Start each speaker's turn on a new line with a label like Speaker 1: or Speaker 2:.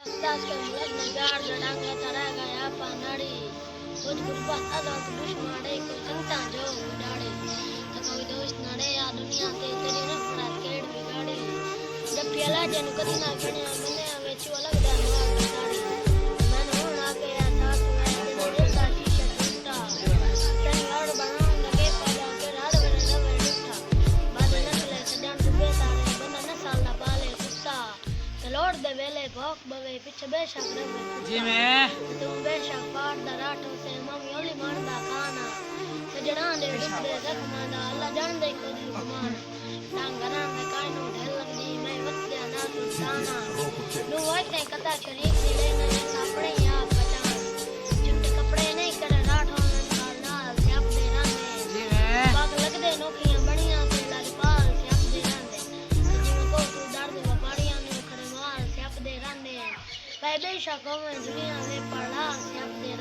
Speaker 1: Das kan bulat negar dadang gatara gaya panari. Kuch gurbat adal tubush made ko sangta jo udade. Takawi dost nade ya dunia te teri na pura ked bigade. Jab piala janu kadi na gane mane avechu alag dan war gatari. Man hona ke ya sath mein din deta shisha टूटा. Tan lad bana lage pada ke rad vere lave lutta. Bade nakle sadan dube tare bana na sala pale kutta. Lord de vele bhok bave piche beshak rave
Speaker 2: जी मैं
Speaker 1: तुम बेशक पार दराठो से मम योली मारदा खाना सजना दे डुबरे जख्मा दा अल्लाह जान दे कोदी गुमान डांगरा में कायनो ढल लगदी मैं वत्या ना सुल्ताना नु वाते कथा शरीक नी लेना ये अपने आप पहचान चिट्टे कपड़े नहीं करे राठो में नाल नाल स्याप दे रांदे
Speaker 2: जी मैं
Speaker 1: बाग लगदे नोखियां बणियां ते लालपाल स्याप दे रांदे जिवें को तू दर्द व्यापारियां ने खड़े मार स्याप दे रांदे भाई बेशक होवे दुनिया में पड़ा स्याप दे